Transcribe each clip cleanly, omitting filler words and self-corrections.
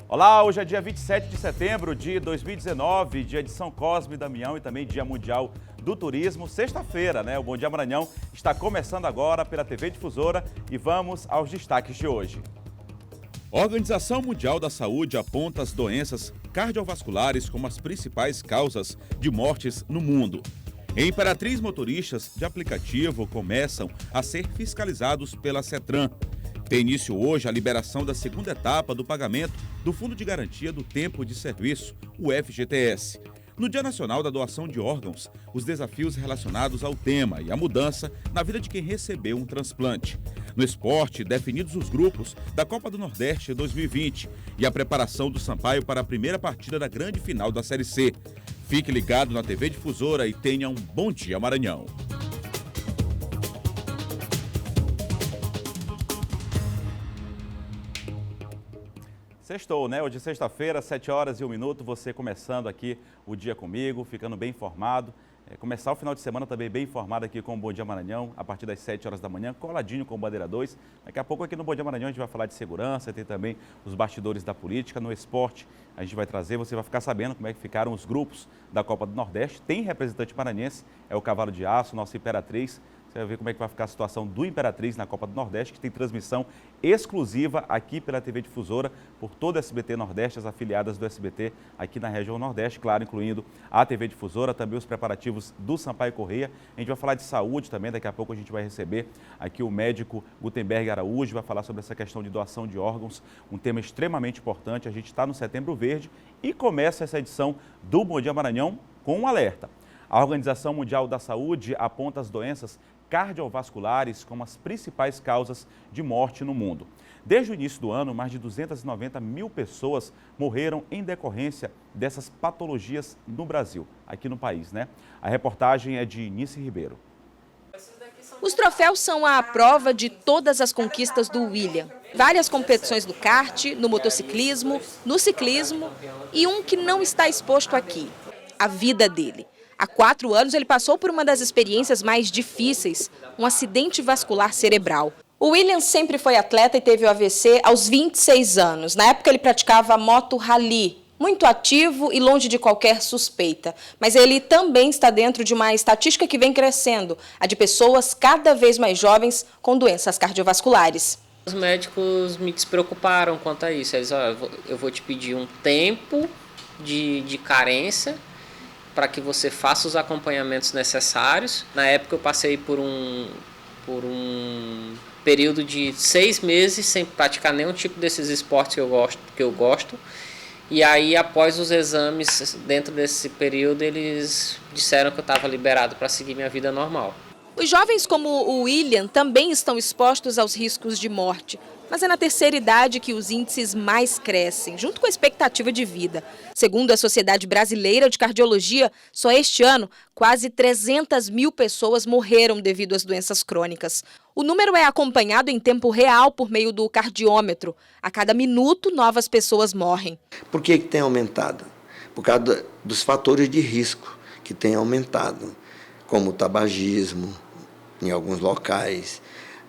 Olá, hoje é dia 27 de setembro de 2019, dia de São Cosme e Damião e também dia mundial do turismo. Sexta-feira, né? O Bom Dia Maranhão está começando agora pela TV Difusora e vamos aos destaques de hoje. A Organização Mundial da Saúde aponta as doenças cardiovasculares como as principais causas de mortes no mundo. Em Imperatriz, motoristas de aplicativo começam a ser fiscalizados pela CETRAN. Tem início hoje a liberação da segunda etapa do pagamento do Fundo de Garantia do Tempo de Serviço, o FGTS. No Dia Nacional da Doação de Órgãos, os desafios relacionados ao tema e a mudança na vida de quem recebeu um transplante. No esporte, definidos os grupos da Copa do Nordeste 2020 e a preparação do Sampaio para a primeira partida da grande final da Série C. Fique ligado na TV Difusora e tenha um bom dia, Maranhão. Sextou, né? Hoje é sexta-feira, 7 horas e 1 minuto, você começando aqui o dia comigo, ficando bem informado. Começar o final de semana também bem informado aqui com o Bom Dia Maranhão, a partir das 7 horas da manhã, coladinho com o Bandeira 2. Daqui a pouco aqui no Bom Dia Maranhão a gente vai falar de segurança, tem também os bastidores da política. No esporte a gente vai trazer, você vai ficar sabendo como é que ficaram os grupos da Copa do Nordeste. Tem representante maranhense, é o Cavalo de Aço, nossa Imperatriz. Você vai ver como é que vai ficar a situação do Imperatriz na Copa do Nordeste, que tem transmissão exclusiva aqui pela TV Difusora, por todo o SBT Nordeste, as afiliadas do SBT aqui na região Nordeste, claro, incluindo a TV Difusora, também os preparativos do Sampaio Corrêa. A gente vai falar de saúde também, daqui a pouco a gente vai receber aqui o médico Gutenberg Araújo, vai falar sobre essa questão de doação de órgãos, um tema extremamente importante. A gente está no Setembro Verde e começa essa edição do Bom Dia Maranhão com um alerta. A Organização Mundial da Saúde aponta as doenças cardiovasculares como as principais causas de morte no mundo. Desde o início do ano, mais de 290 mil pessoas morreram em decorrência dessas patologias no Brasil, aqui no país, né? A reportagem é de Nice Ribeiro. Os troféus são a prova de todas as conquistas do William. Várias competições do kart, no motociclismo, no ciclismo e um que não está exposto aqui, a vida dele. Há 4 anos ele passou por uma das experiências mais difíceis, um acidente vascular cerebral. O William sempre foi atleta e teve o AVC aos 26 anos. Na época ele praticava moto rally, muito ativo e longe de qualquer suspeita. Mas ele também está dentro de uma estatística que vem crescendo, a de pessoas cada vez mais jovens com doenças cardiovasculares. Os médicos me despreocuparam quanto a isso. Eles disseram, eu vou te pedir um tempo de carência para que você faça os acompanhamentos necessários. Na época eu passei por um período de 6 meses sem praticar nenhum tipo desses esportes que eu gosto. E aí, após os exames, dentro desse período, eles disseram que eu estava liberado para seguir minha vida normal. Os jovens como o William também estão expostos aos riscos de morte. Mas é na terceira idade que os índices mais crescem, junto com a expectativa de vida. Segundo a Sociedade Brasileira de Cardiologia, só este ano, quase 300 mil pessoas morreram devido às doenças crônicas. O número é acompanhado em tempo real por meio do cardiômetro. A cada minuto, novas pessoas morrem. Por que tem aumentado? Por causa dos fatores de risco que têm aumentado, como o tabagismo em alguns locais,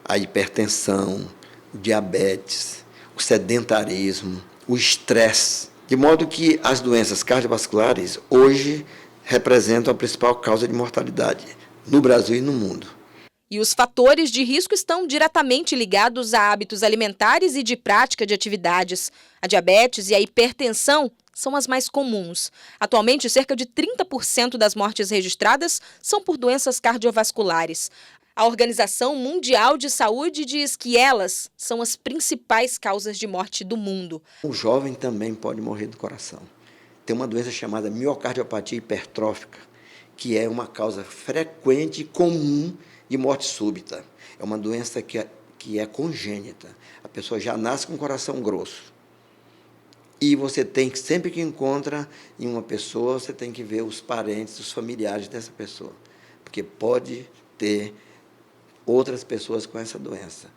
a hipertensão, o diabetes, o sedentarismo, o estresse. De modo que as doenças cardiovasculares hoje representam a principal causa de mortalidade no Brasil e no mundo. E os fatores de risco estão diretamente ligados a hábitos alimentares e de prática de atividades. A diabetes e a hipertensão são as mais comuns. Atualmente, cerca de 30% das mortes registradas são por doenças cardiovasculares. A Organização Mundial de Saúde diz que elas são as principais causas de morte do mundo. O jovem também pode morrer do coração. Tem uma doença chamada miocardiopatia hipertrófica, que é uma causa frequente e comum de morte súbita. É uma doença que é congênita. A pessoa já nasce com o coração grosso. E você tem que, sempre que encontra em uma pessoa, você tem que ver os parentes, os familiares dessa pessoa. Porque pode ter outras pessoas com essa doença.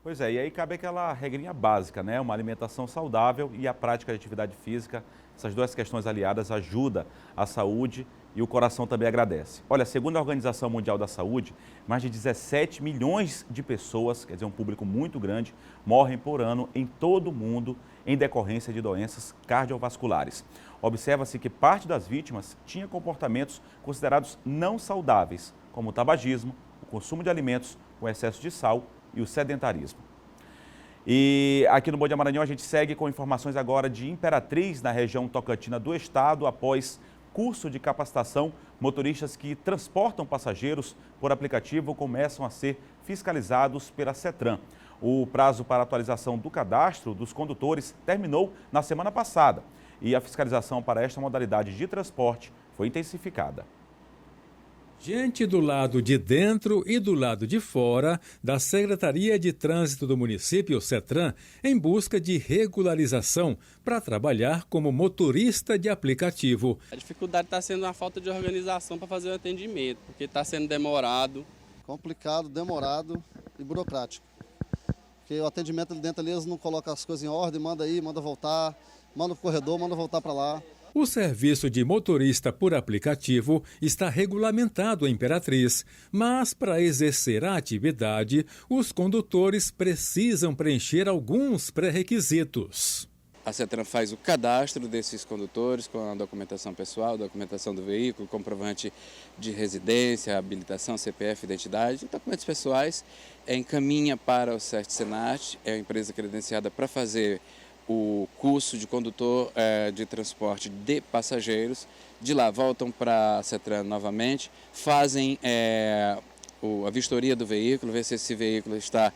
Pois é, e aí cabe aquela regrinha básica, né? Uma alimentação saudável e a prática de atividade física. Essas duas questões aliadas ajudam a saúde e o coração também agradece. Olha, segundo a Organização Mundial da Saúde, mais de 17 milhões de pessoas, quer dizer, um público muito grande, morrem por ano em todo o mundo em decorrência de doenças cardiovasculares. Observa-se que parte das vítimas tinha comportamentos considerados não saudáveis, como o tabagismo, o consumo de alimentos com excesso de sal e o sedentarismo. E aqui no Bom Dia Maranhão a gente segue com informações agora de Imperatriz, na região tocantina do estado. Após curso de capacitação, motoristas que transportam passageiros por aplicativo começam a ser fiscalizados pela CETRAN. O prazo para atualização do cadastro dos condutores terminou na semana passada e a fiscalização para esta modalidade de transporte foi intensificada. Gente do lado de dentro e do lado de fora da Secretaria de Trânsito do município, CETRAN, em busca de regularização para trabalhar como motorista de aplicativo. A dificuldade está sendo a falta de organização para fazer o atendimento, porque está sendo demorado. Complicado, demorado e burocrático. Porque o atendimento ali dentro, eles não colocam as coisas em ordem, manda ir, manda voltar, manda para o corredor, manda voltar para lá. O serviço de motorista por aplicativo está regulamentado em Imperatriz, mas para exercer a atividade, os condutores precisam preencher alguns pré-requisitos. A CETRAN faz o cadastro desses condutores com a documentação pessoal, documentação do veículo, comprovante de residência, habilitação, CPF, identidade, documentos pessoais, encaminha para o CERT-SENAT, é a empresa credenciada para fazer o curso de condutor de transporte de passageiros. De lá voltam para a CETRAN novamente, fazem a vistoria do veículo, ver se esse veículo está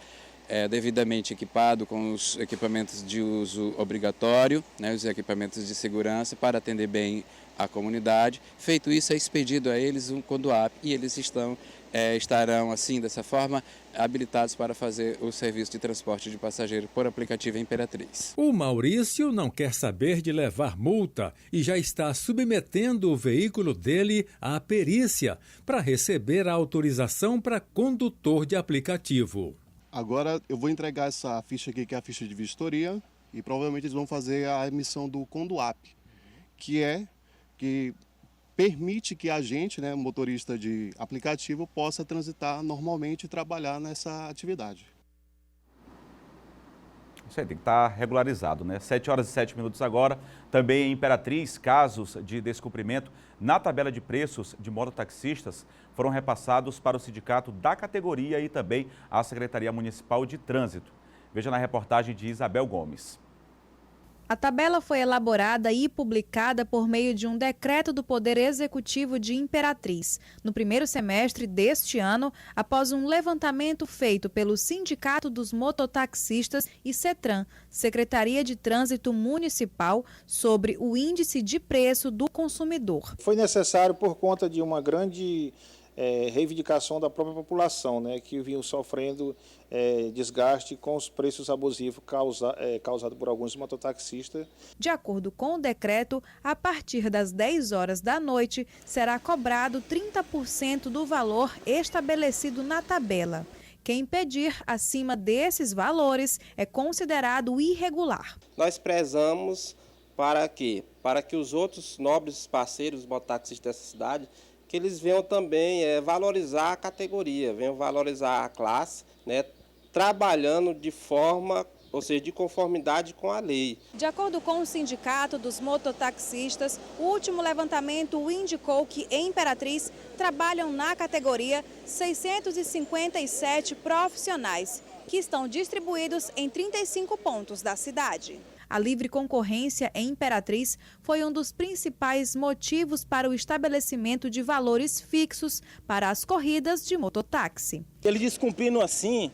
devidamente equipado com os equipamentos de uso obrigatório, né, os equipamentos de segurança para atender bem a comunidade. Feito isso, é expedido a eles um CONDUAP e eles estarão assim, dessa forma, habilitados para fazer o serviço de transporte de passageiro por aplicativo Imperatriz. O Maurício não quer saber de levar multa e já está submetendo o veículo dele à perícia para receber a autorização para condutor de aplicativo. Agora eu vou entregar essa ficha aqui, que é a ficha de vistoria, e provavelmente eles vão fazer a emissão do CONDUAP, que permite que a gente, né, motorista de aplicativo, possa transitar normalmente e trabalhar nessa atividade. Isso aí, tem que estar regularizado, né? 7 horas e 7 minutos agora. Também em Imperatriz, casos de descumprimento na tabela de preços de mototaxistas foram repassados para o sindicato da categoria e também à Secretaria Municipal de Trânsito. Veja na reportagem de Isabel Gomes. A tabela foi elaborada e publicada por meio de um decreto do Poder Executivo de Imperatriz, no primeiro semestre deste ano, após um levantamento feito pelo Sindicato dos Mototaxistas e CETRAN, Secretaria de Trânsito Municipal, sobre o índice de preço do consumidor. Foi necessário por conta de uma grande reivindicação da própria população, né, que vinham sofrendo desgaste com os preços abusivos causados por alguns mototaxistas. De acordo com o decreto, a partir das 10 horas da noite será cobrado 30% do valor estabelecido na tabela. Quem pedir acima desses valores é considerado irregular. Nós prezamos para quê? Para que os outros nobres parceiros mototaxistas dessa cidade, que eles venham também valorizar a categoria, venham valorizar a classe, né, trabalhando de forma, ou seja, de conformidade com a lei. De acordo com o Sindicato dos Mototaxistas, o último levantamento indicou que em Imperatriz trabalham na categoria 657 profissionais, que estão distribuídos em 35 pontos da cidade. A livre concorrência em Imperatriz foi um dos principais motivos para o estabelecimento de valores fixos para as corridas de mototáxi. Eles descumprindo assim,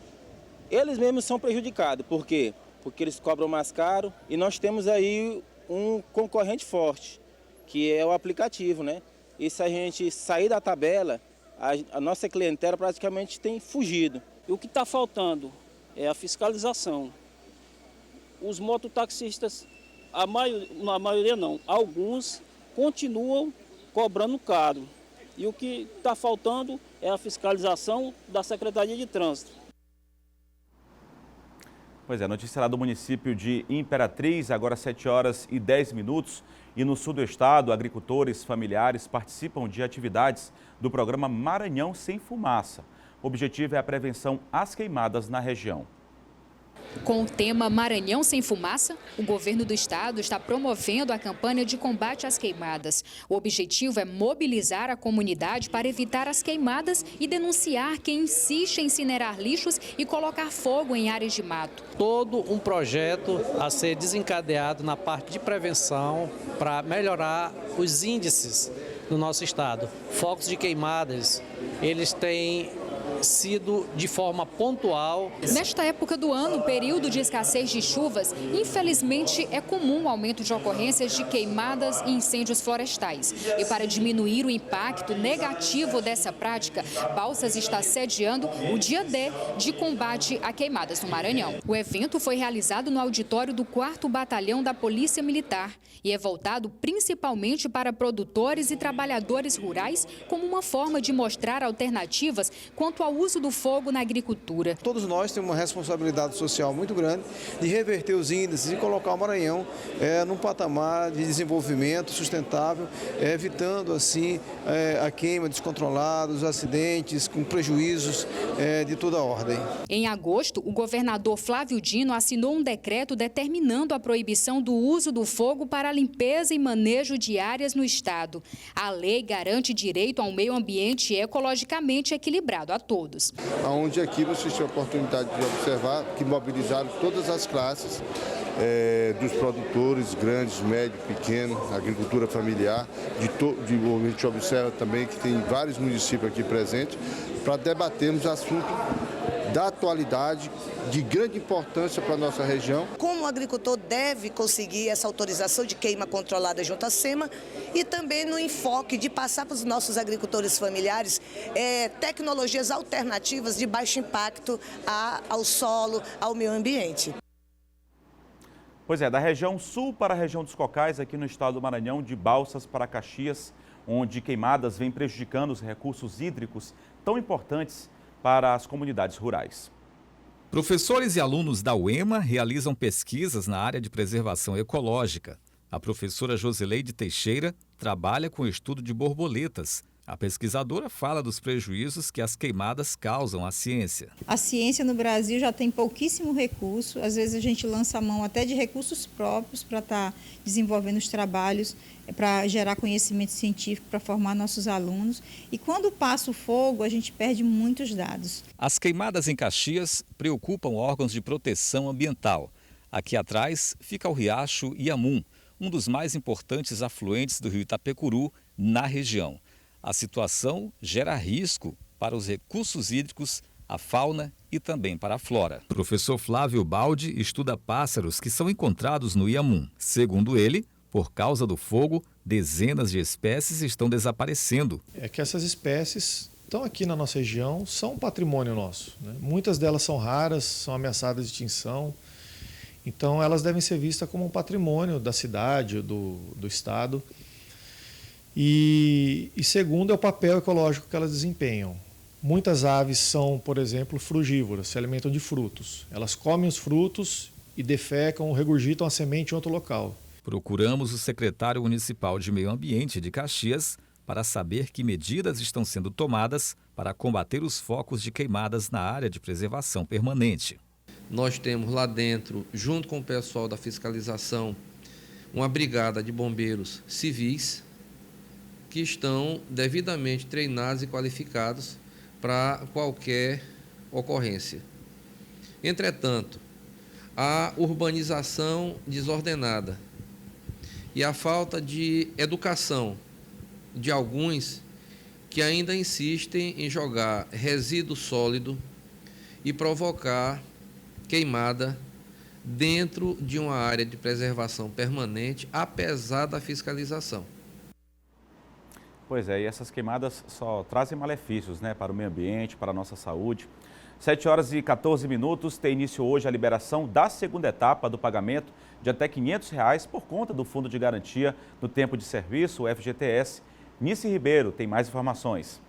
eles mesmos são prejudicados. Por quê? Porque eles cobram mais caro e nós temos aí um concorrente forte, que é o aplicativo, né? E se a gente sair da tabela, a nossa clientela praticamente tem fugido. E o que está faltando é a fiscalização. Os mototaxistas, a maioria não, alguns continuam cobrando caro. E o que está faltando é a fiscalização da Secretaria de Trânsito. Pois é, notícia lá do município de Imperatriz, agora 7 horas e 10 minutos. E no sul do estado, agricultores familiares participam de atividades do programa Maranhão Sem Fumaça. O objetivo é a prevenção às queimadas na região. Com o tema Maranhão Sem Fumaça, o governo do estado está promovendo a campanha de combate às queimadas. O objetivo é mobilizar a comunidade para evitar as queimadas e denunciar quem insiste em incinerar lixos e colocar fogo em áreas de mato. Todo um projeto a ser desencadeado na parte de prevenção para melhorar os índices no nosso estado. Focos de queimadas, eles têm sido de forma pontual. Nesta época do ano, período de escassez de chuvas, infelizmente é comum o aumento de ocorrências de queimadas e incêndios florestais. E para diminuir o impacto negativo dessa prática, Balsas está sediando o Dia D de combate a queimadas no Maranhão. O evento foi realizado no auditório do 4º Batalhão da Polícia Militar e é voltado principalmente para produtores e trabalhadores rurais como uma forma de mostrar alternativas quanto ao uso do fogo na agricultura. Todos nós temos uma responsabilidade social muito grande de reverter os índices e colocar o Maranhão num patamar de desenvolvimento sustentável, evitando assim a queima descontrolada, os acidentes com prejuízos de toda a ordem. Em agosto, o governador Flávio Dino assinou um decreto determinando a proibição do uso do fogo para a limpeza e manejo de áreas no estado. A lei garante direito a um meio ambiente ecologicamente equilibrado a todos. Onde aqui você tem a oportunidade de observar que mobilizaram todas as classes dos produtores, grandes, médio, pequeno, agricultura familiar, a gente observa também que tem vários municípios aqui presentes, para debatermos assuntos da atualidade, de grande importância para a nossa região. Como o agricultor deve conseguir essa autorização de queima controlada junto à SEMA e também no enfoque de passar para os nossos agricultores familiares tecnologias alternativas de baixo impacto ao solo, ao meio ambiente. Pois é, da região sul para a região dos Cocais, aqui no estado do Maranhão, de Balsas para Caxias, onde queimadas vêm prejudicando os recursos hídricos tão importantes para as comunidades rurais. Professores e alunos da UEMA realizam pesquisas na área de preservação ecológica. A professora Josileide Teixeira trabalha com o estudo de borboletas. A pesquisadora fala dos prejuízos que as queimadas causam à ciência. A ciência no Brasil já tem pouquíssimo recurso, às vezes a gente lança a mão até de recursos próprios para estar desenvolvendo os trabalhos, para gerar conhecimento científico, para formar nossos alunos. E quando passa o fogo, a gente perde muitos dados. As queimadas em Caxias preocupam órgãos de proteção ambiental. Aqui atrás fica o riacho Iamum, um dos mais importantes afluentes do rio Itapecuru na região. A situação gera risco para os recursos hídricos, a fauna e também para a flora. O professor Flávio Baldi estuda pássaros que são encontrados no Iamum. Segundo ele, por causa do fogo, dezenas de espécies estão desaparecendo. É que essas espécies estão aqui na nossa região, são um patrimônio nosso, né? Muitas delas são raras, são ameaçadas de extinção. Então elas devem ser vistas como um patrimônio da cidade, do estado. E segundo é o papel ecológico que elas desempenham. Muitas aves são, por exemplo, frugívoras, se alimentam de frutos. Elas comem os frutos e defecam, regurgitam a semente em outro local. Procuramos o secretário municipal de Meio Ambiente de Caxias para saber que medidas estão sendo tomadas para combater os focos de queimadas na área de preservação permanente. Nós temos lá dentro, junto com o pessoal da fiscalização, uma brigada de bombeiros civis que estão devidamente treinados e qualificados para qualquer ocorrência. Entretanto, a urbanização desordenada e a falta de educação de alguns que ainda insistem em jogar resíduo sólido e provocar queimada dentro de uma área de preservação permanente, apesar da fiscalização. Pois é, e essas queimadas só trazem malefícios, né, para o meio ambiente, para a nossa saúde. 7h14, tem início hoje a liberação da segunda etapa do pagamento de até R$ 500 por conta do Fundo de Garantia no Tempo de Serviço, o FGTS. Nice Ribeiro tem mais informações.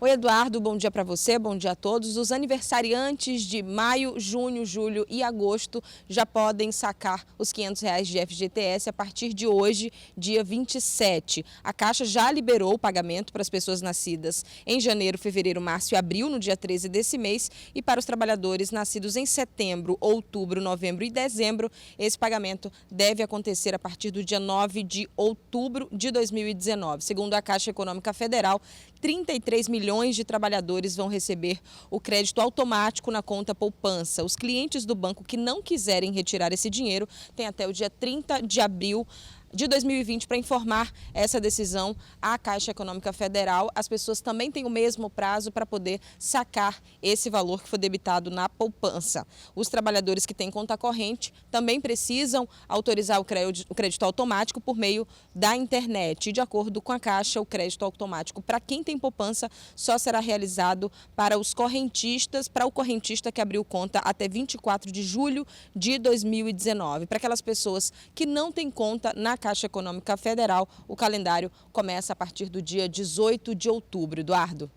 Oi, Eduardo, bom dia para você, bom dia a todos. Os aniversariantes de maio, junho, julho e agosto já podem sacar os R$500 de FGTS a partir de hoje, dia 27. A Caixa já liberou o pagamento para as pessoas nascidas em janeiro, fevereiro, março e abril, no dia 13 desse mês, e para os trabalhadores nascidos em setembro, outubro, novembro e dezembro, esse pagamento deve acontecer a partir do dia 9 de outubro de 2019. Segundo a Caixa Econômica Federal, 33 milhões de trabalhadores vão receber o crédito automático na conta poupança. Os clientes do banco que não quiserem retirar esse dinheiro têm até o dia 30 de abril de 2020 para informar essa decisão à Caixa Econômica Federal. As pessoas também têm o mesmo prazo para poder sacar esse valor que foi debitado na poupança. Os trabalhadores que têm conta corrente também precisam autorizar o crédito automático por meio da internet. E, de acordo com a Caixa, o crédito automático para quem tem poupança só será realizado para os correntistas, para o correntista que abriu conta até 24 de julho de 2019. Para aquelas pessoas que não têm conta na Caixa Econômica Federal, o calendário começa a partir do dia 18 de outubro. Eduardo.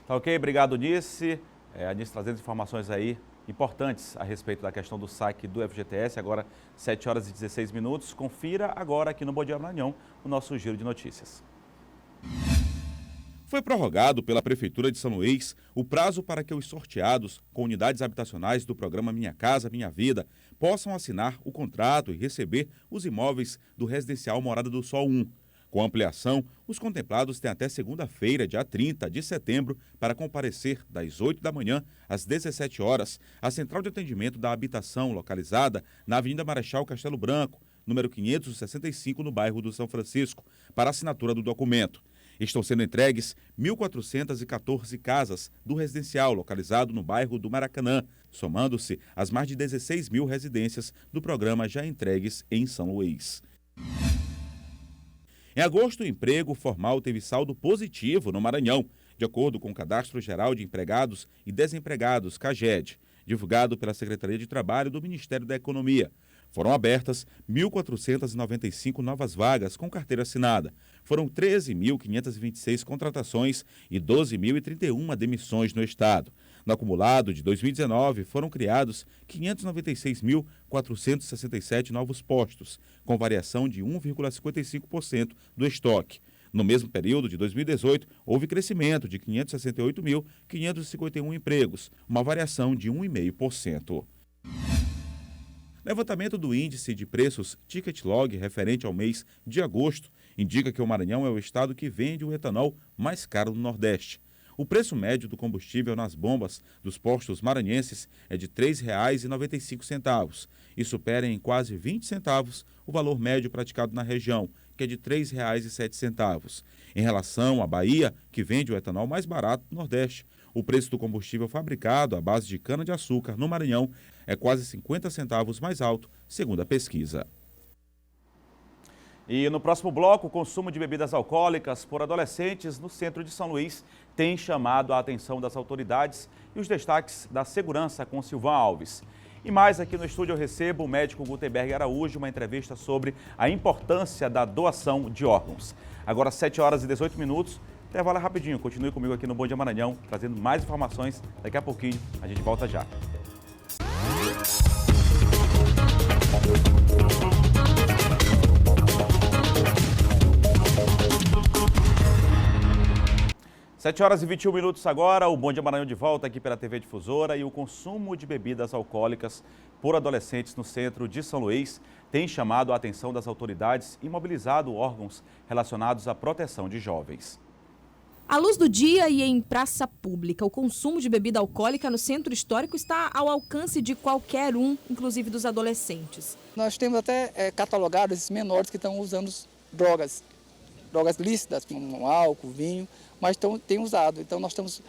Tá ok, obrigado, Nice. A Nice trazendo informações aí importantes a respeito da questão do saque do FGTS, agora 7 horas e 16 minutos. Confira agora aqui no Bom Dia Maranhão o nosso giro de notícias. Foi prorrogado pela Prefeitura de São Luís o prazo para que os sorteados com unidades habitacionais do programa Minha Casa Minha Vida possam assinar o contrato e receber os imóveis do residencial Morada do Sol 1. Com a ampliação, os contemplados têm até segunda-feira, dia 30 de setembro, para comparecer das 8 da manhã às 17 horas à Central de Atendimento da Habitação, localizada na Avenida Marechal Castelo Branco, número 565, no bairro do São Francisco, para assinatura do documento. Estão sendo entregues 1.414 casas do residencial localizado no bairro do Maracanã, somando-se às mais de 16 mil residências do programa já entregues em São Luís. Em agosto, o emprego formal teve saldo positivo no Maranhão, de acordo com o Cadastro Geral de Empregados e Desempregados, CAGED, divulgado pela Secretaria de Trabalho do Ministério da Economia. Foram abertas 1.495 novas vagas com carteira assinada. Foram 13.526 contratações e 12.031 demissões no estado. No acumulado de 2019, foram criados 596.467 novos postos, com variação de 1,55% do estoque. No mesmo período de 2018, houve crescimento de 568.551 empregos, uma variação de 1,5%. Levantamento do índice de preços Ticket Log referente ao mês de agosto indica que o Maranhão é o estado que vende o etanol mais caro do Nordeste. O preço médio do combustível nas bombas dos postos maranhenses é de R$ 3,95 e supera em quase 20 centavos o valor médio praticado na região, que é de R$ 3,07. Em relação à Bahia, que vende o etanol mais barato do Nordeste, o preço do combustível fabricado à base de cana-de-açúcar no Maranhão é quase 50 centavos mais alto, segundo a pesquisa. E no próximo bloco, o consumo de bebidas alcoólicas por adolescentes no centro de São Luís tem chamado a atenção das autoridades e os destaques da segurança com Silvan Alves. E mais, aqui no estúdio eu recebo o médico Gutenberg Araújo, uma entrevista sobre a importância da doação de órgãos. Agora 7 horas e 18 minutos, intervalo rapidinho, continue comigo aqui no Bom Dia Maranhão, trazendo mais informações. Daqui a pouquinho a gente volta já. Sete horas e 21 minutos agora, o Bom Dia Maranhão de volta aqui pela TV Difusora, e o consumo de bebidas alcoólicas por adolescentes no centro de São Luís tem chamado a atenção das autoridades e mobilizado órgãos relacionados à proteção de jovens. À luz do dia e em praça pública, o consumo de bebida alcoólica no centro histórico está ao alcance de qualquer um, inclusive dos adolescentes. Nós temos até catalogado esses menores que estão usando drogas lícitas, como álcool, vinho, mas têm usado. Então nós estamos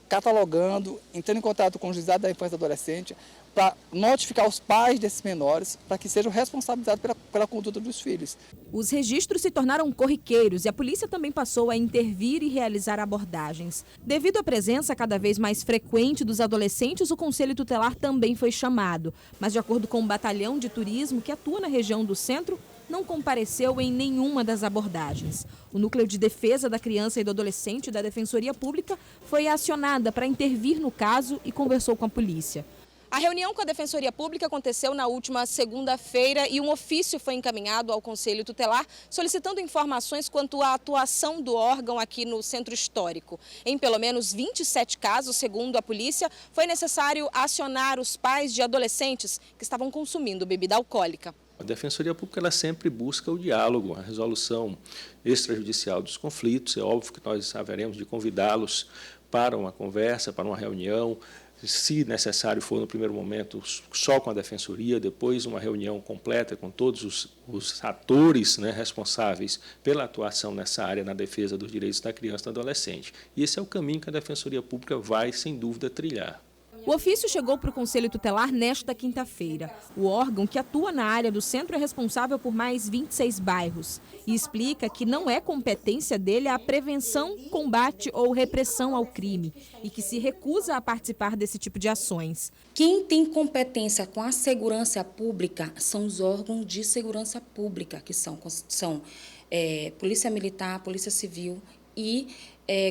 catalogando, entrando em contato com o juizado da infância e do adolescente, para notificar os pais desses menores para que sejam responsabilizados pela conduta dos filhos. Os registros se tornaram corriqueiros e a polícia também passou a intervir e realizar abordagens. Devido à presença cada vez mais frequente dos adolescentes, o Conselho Tutelar também foi chamado. Mas, de acordo com o Batalhão de Turismo, que atua na região do centro, não compareceu em nenhuma das abordagens. O Núcleo de Defesa da Criança e do Adolescente da Defensoria Pública foi acionada para intervir no caso e conversou com a polícia. A reunião com a Defensoria Pública aconteceu na última segunda-feira e um ofício foi encaminhado ao Conselho Tutelar solicitando informações quanto à atuação do órgão aqui no Centro Histórico. Em pelo menos 27 casos, segundo a polícia, foi necessário acionar os pais de adolescentes que estavam consumindo bebida alcoólica. A Defensoria Pública ela sempre busca o diálogo, a resolução extrajudicial dos conflitos. É óbvio que nós haveremos de convidá-los para uma conversa, para uma reunião, se necessário for no primeiro momento só com a Defensoria, depois uma reunião completa com todos os atores, né, responsáveis pela atuação nessa área na defesa dos direitos da criança e do adolescente. E esse é o caminho que a Defensoria Pública vai, sem dúvida, trilhar. O ofício chegou para o Conselho Tutelar nesta quinta-feira. O órgão que atua na área do centro é responsável por mais 26 bairros e explica que não é competência dele a prevenção, combate ou repressão ao crime e que se recusa a participar desse tipo de ações. Quem tem competência com a segurança pública são os órgãos de segurança pública, que são Polícia Militar, Polícia Civil e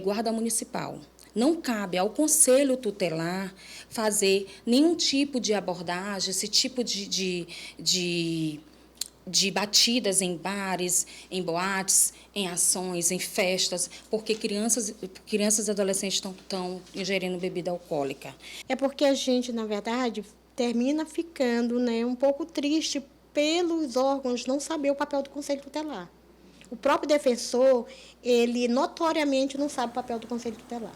Guarda Municipal. Não cabe ao Conselho Tutelar fazer nenhum tipo de abordagem, esse tipo de batidas em bares, em boates, em ações, em festas, porque crianças e adolescentes estão ingerindo bebida alcoólica. É porque a gente, na verdade, termina ficando, né, um pouco triste pelos órgãos não saber o papel do Conselho Tutelar. O próprio defensor, ele notoriamente não sabe o papel do Conselho Tutelar.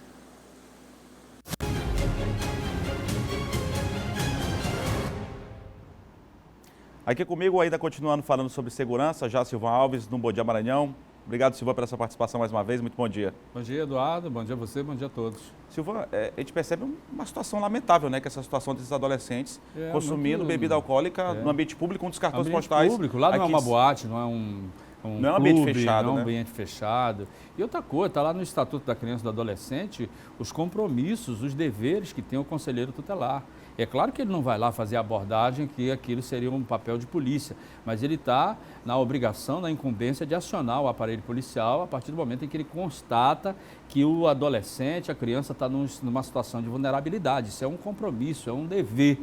Aqui comigo, ainda continuando falando sobre segurança, já Silvan Alves, no Bom Dia Maranhão. Obrigado, Silvan, pela sua participação mais uma vez. Muito bom dia. Bom dia, Eduardo. Bom dia a você, bom dia a todos. Silvan, a gente percebe uma situação lamentável, né? Que essa situação desses adolescentes consumindo bebida alcoólica no ambiente público, um dos cartões postais. Público, lá não é uma boate, não é um ambiente fechado, não é um né? ambiente fechado. E outra coisa, está lá no Estatuto da Criança e do Adolescente os compromissos, os deveres que tem o conselheiro tutelar. É claro que ele não vai lá fazer a abordagem, que aquilo seria um papel de polícia, mas ele está na obrigação, na incumbência de acionar o aparelho policial a partir do momento em que ele constata que o adolescente, a criança está numa situação de vulnerabilidade. Isso é um compromisso, é um dever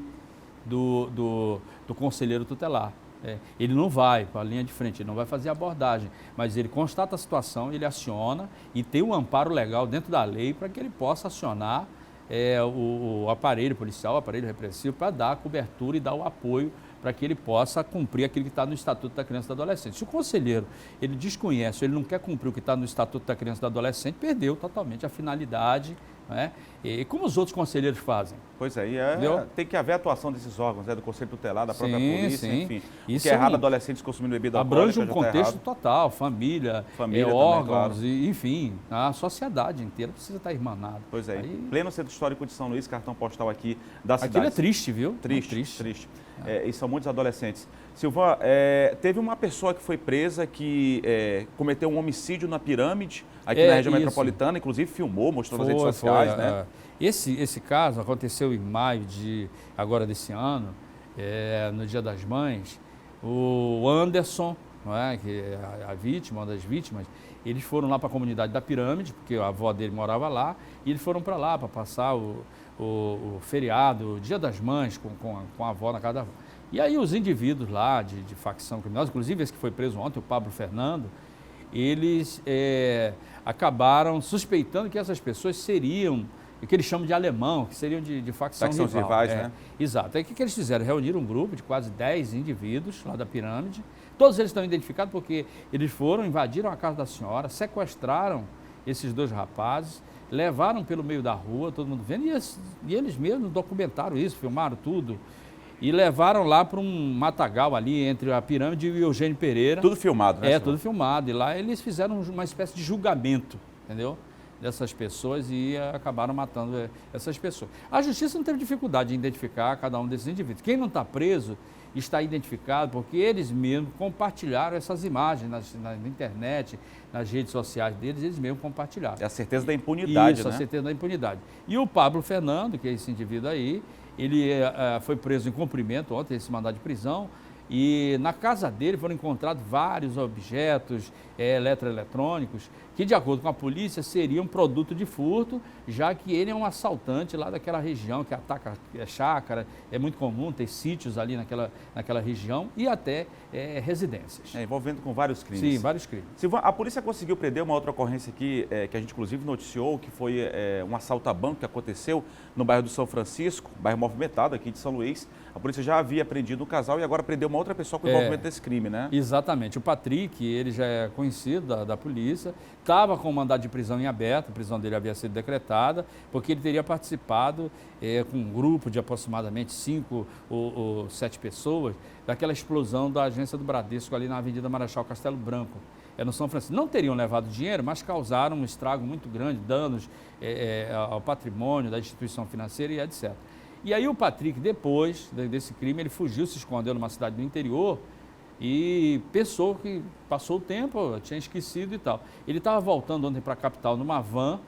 do conselheiro tutelar. Ele não vai para a linha de frente, ele não vai fazer abordagem, mas ele constata a situação, ele aciona e tem um amparo legal dentro da lei para que ele possa acionar o aparelho policial, o aparelho repressivo, para dar a cobertura e dar o apoio para que ele possa cumprir aquilo que está no Estatuto da Criança e do Adolescente. Se o conselheiro ele desconhece, ele não quer cumprir o que está no Estatuto da Criança e do Adolescente, perdeu totalmente a finalidade, né? E como os outros conselheiros fazem. Pois é, tem que haver a atuação desses órgãos, do Conselho Tutelar, da própria polícia, sim. enfim. Isso o que é errado, adolescentes consumindo bebida abrange alcoólica, um contexto total, família órgãos, claro. e, enfim, a sociedade inteira precisa estar irmanada. Pois é, pleno Centro Histórico de São Luís, cartão postal aqui da cidade. Aquilo é triste, viu? Triste. E são muitos adolescentes. Silvan, teve uma pessoa que foi presa que cometeu um homicídio na Pirâmide, aqui na região metropolitana, inclusive filmou, mostrou nas redes sociais, né? Esse caso aconteceu em maio agora desse ano, no Dia das Mães. O Anderson, não é, que é a vítima, uma das vítimas, eles foram lá para a comunidade da Pirâmide, porque a avó dele morava lá, e eles foram para lá para passar o feriado, o Dia das Mães, com a avó na casa da avó. E aí os indivíduos lá de facção criminosa, inclusive esse que foi preso ontem, o Pablo Fernando, eles acabaram suspeitando que essas pessoas seriam o que eles chamam de alemão, que seriam de facção rival. Rivais, né? Exato. Aí o que eles fizeram? Reuniram um grupo de quase 10 indivíduos lá da Pirâmide. Todos eles estão identificados porque eles invadiram a casa da senhora, sequestraram esses dois rapazes, levaram pelo meio da rua, todo mundo vendo, e eles mesmos documentaram isso, filmaram tudo, e levaram lá para um matagal ali entre a Pirâmide e o Eugênio Pereira. Tudo filmado, né? Tudo filmado. E lá eles fizeram uma espécie de julgamento, entendeu? Dessas pessoas e acabaram matando essas pessoas. A justiça não teve dificuldade em identificar cada um desses indivíduos. Quem não está preso está identificado porque eles mesmos compartilharam essas imagens na internet, nas redes sociais deles, eles mesmos compartilharam. É a certeza da impunidade, Isso, né? a certeza da impunidade. E o Pablo Fernando, que é esse indivíduo aí, ele foi preso em cumprimento ontem, esse mandado de prisão, E na casa dele foram encontrados vários objetos eletroeletrônicos que, de acordo com a polícia, seriam produto de furto, já que ele é um assaltante lá daquela região que ataca chácara, é muito comum ter sítios ali naquela região e até residências. Envolvendo com vários crimes. Sim, vários crimes. Silvan, a polícia conseguiu prender uma outra ocorrência aqui, que a gente inclusive noticiou, que foi um assalto a banco que aconteceu no bairro do São Francisco, bairro movimentado aqui de São Luís. A polícia já havia prendido um casal e agora prendeu uma outra pessoa com envolvimento desse crime, né? Exatamente. O Patrick, ele já é conhecido da polícia, estava com mandado de prisão em aberto, a prisão dele havia sido decretada, porque ele teria participado com um grupo de aproximadamente 5 ou 7 pessoas daquela explosão da agência do Bradesco ali na Avenida Marechal Castelo Branco. No São Francisco. Não teriam levado dinheiro, mas causaram um estrago muito grande, danos ao patrimônio da instituição financeira e etc. E aí o Patrick, depois desse crime, ele fugiu, se escondeu numa cidade do interior e pensou que passou o tempo, tinha esquecido e tal. Ele estava voltando ontem para a capital numa van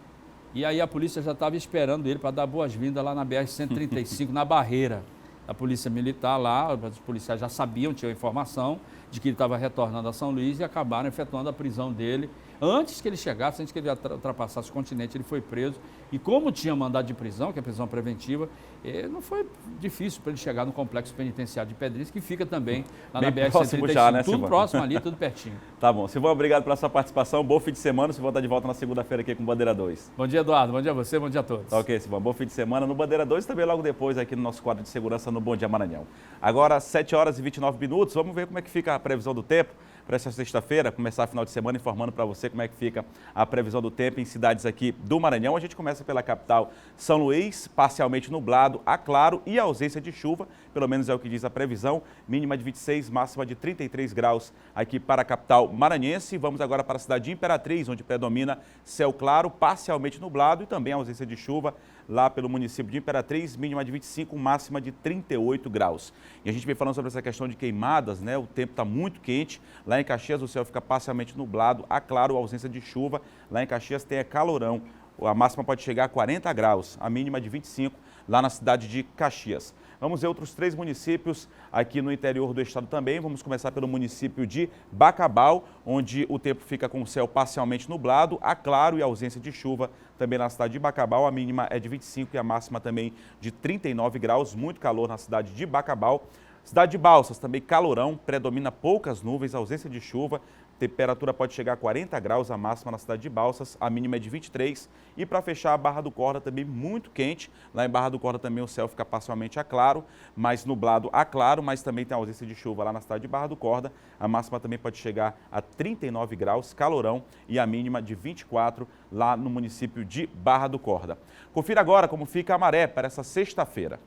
e aí a polícia já estava esperando ele para dar boas-vindas lá na BR-135, na Barreira. A polícia militar lá, os policiais já sabiam, tinham informação de que ele estava retornando a São Luís e acabaram efetuando a prisão dele. Antes que ele chegasse, antes que ele ultrapassasse o continente, ele foi preso. E como tinha mandado de prisão, que é prisão preventiva, não foi difícil para ele chegar no complexo penitenciário de Pedrinhas, que fica também lá na BR-135, né, tudo próximo ali, tudo pertinho. Tá bom. Silvan, obrigado pela sua participação. Bom fim de semana. Silvan está de volta na segunda-feira aqui com Bandeira 2. Bom dia, Eduardo. Bom dia a você, bom dia a todos. Tá ok, Silvan. Bom fim de semana no Bandeira 2 e também logo depois aqui no nosso quadro de segurança no Bom Dia Maranhão. Agora, 7 horas e 29 minutos. Vamos ver como é que fica a previsão do tempo para essa sexta-feira, começar final de semana informando para você como é que fica a previsão do tempo em cidades aqui do Maranhão. A gente começa pela capital São Luís, parcialmente nublado a claro e ausência de chuva, pelo menos é o que diz a previsão, mínima de 26, máxima de 33 graus aqui para a capital maranhense. Vamos agora para a cidade de Imperatriz, onde predomina céu claro, parcialmente nublado e também ausência de chuva lá pelo município de Imperatriz, mínima de 25, máxima de 38 graus. E a gente vem falando sobre essa questão de queimadas, né? O tempo está muito quente. Lá em Caxias o céu fica parcialmente nublado, a claro, ausência de chuva. Lá em Caxias tem calorão. A máxima pode chegar a 40 graus, a mínima de 25 lá na cidade de Caxias. Vamos ver outros 3 municípios aqui no interior do estado também. Vamos começar pelo município de Bacabal, onde o tempo fica com o céu parcialmente nublado, a claro e ausência de chuva. Também na cidade de Bacabal, a mínima é de 25 e a máxima também de 39 graus. Muito calor na cidade de Bacabal. Cidade de Balsas, também calorão, predomina poucas nuvens, ausência de chuva. Temperatura pode chegar a 40 graus, a máxima na cidade de Balsas, a mínima é de 23. E para fechar, a Barra do Corda também muito quente. Lá em Barra do Corda também o céu fica parcialmente a claro, mais nublado a claro, mas também tem ausência de chuva lá na cidade de Barra do Corda. A máxima também pode chegar a 39 graus, calorão, e a mínima de 24 lá no município de Barra do Corda. Confira agora como fica a maré para essa sexta-feira.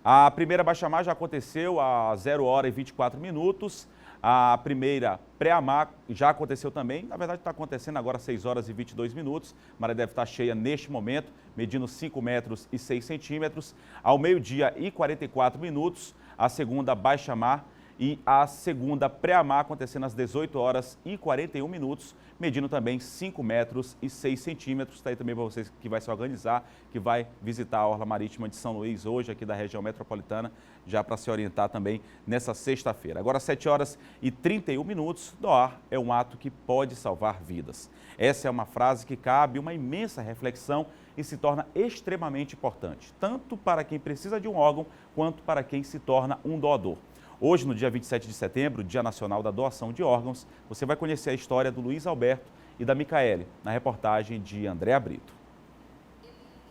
A primeira baixa-mar já aconteceu a 0 hora e 24 minutos. A primeira pré-mar já aconteceu também. Na verdade, está acontecendo agora às 6 horas e 22 minutos. A maré deve estar cheia neste momento, medindo 5 metros e 6 centímetros. Ao meio-dia e 44 minutos, a segunda baixa-mar e a segunda pré-mar acontecendo às 18 horas e 41 minutos, medindo também 5 metros e 6 centímetros. Está aí também para vocês que vai se organizar, que vai visitar a Orla Marítima de São Luís hoje, aqui da região metropolitana, já para se orientar também nessa sexta-feira. Agora, 7 horas e 31 minutos, doar é um ato que pode salvar vidas. Essa é uma frase que cabe uma imensa reflexão e se torna extremamente importante, tanto para quem precisa de um órgão, quanto para quem se torna um doador. Hoje, no dia 27 de setembro, Dia Nacional da Doação de Órgãos, você vai conhecer a história do Luiz Alberto e da Micaele, na reportagem de Andréa Brito.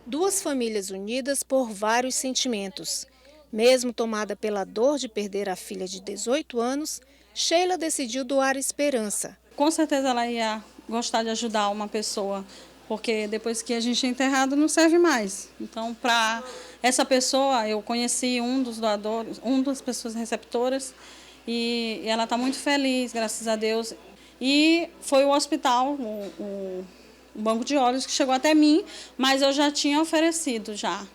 Duas famílias unidas por vários sentimentos. Mesmo tomada pela dor de perder a filha de 18 anos, Sheila decidiu doar esperança. Com certeza ela ia gostar de ajudar uma pessoa, porque depois que a gente é enterrado não serve mais. Então, para essa pessoa, eu conheci um dos doadores, uma das pessoas receptoras, e ela está muito feliz, graças a Deus. E foi o hospital, o banco de olhos, que chegou até mim, mas eu já tinha oferecido já,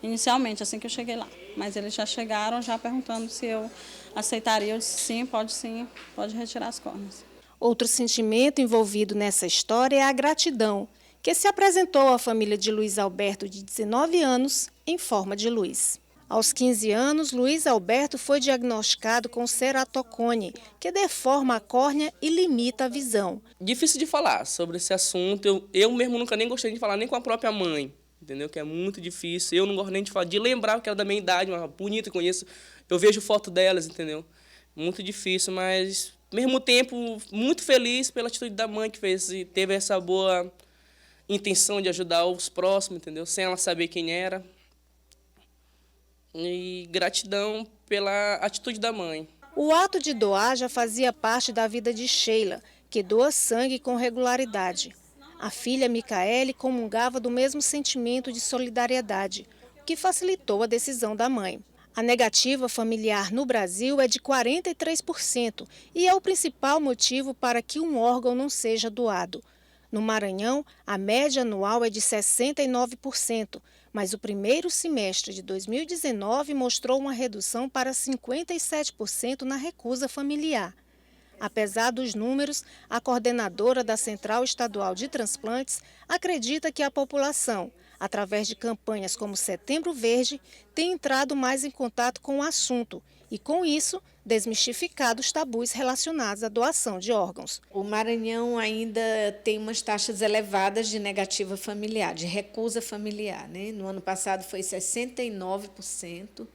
inicialmente, assim que eu cheguei lá. Mas eles já chegaram já perguntando se eu aceitaria. Eu disse sim, pode retirar as córneas. Outro sentimento envolvido nessa história é a gratidão, que se apresentou à família de Luiz Alberto, de 19 anos, em forma de luz. Aos 15 anos, Luiz Alberto foi diagnosticado com ceratocone, que deforma a córnea e limita a visão. Difícil de falar sobre esse assunto, eu mesmo nunca nem gostei de falar, nem com a própria mãe, entendeu? Que é muito difícil, eu não gosto nem de falar, de lembrar que era da minha idade, uma bonita, conheço, eu vejo foto delas, entendeu? Muito difícil, mas, ao mesmo tempo, muito feliz pela atitude da mãe que teve essa boa intenção de ajudar os próximos, entendeu? Sem ela saber quem era. E gratidão pela atitude da mãe. O ato de doar já fazia parte da vida de Sheila, que doa sangue com regularidade. A filha Micaele comungava do mesmo sentimento de solidariedade, o que facilitou a decisão da mãe. A negativa familiar no Brasil é de 43% e é o principal motivo para que um órgão não seja doado. No Maranhão, a média anual é de 69%, mas o primeiro semestre de 2019 mostrou uma redução para 57% na recusa familiar. Apesar dos números, a coordenadora da Central Estadual de Transplantes acredita que a população, através de campanhas como Setembro Verde, tem entrado mais em contato com o assunto e, com isso, desmistificado os tabus relacionados à doação de órgãos. O Maranhão ainda tem umas taxas elevadas de negativa familiar, de recusa familiar, né? No ano passado foi 69%,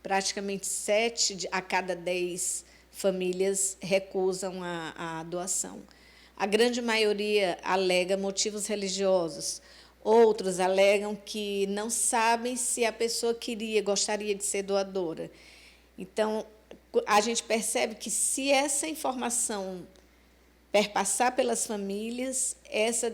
praticamente 7 a cada 10 famílias recusam a doação. A grande maioria alega motivos religiosos, outros alegam que não sabem se a pessoa gostaria de ser doadora. Então, a gente percebe que se essa informação perpassar pelas famílias, essa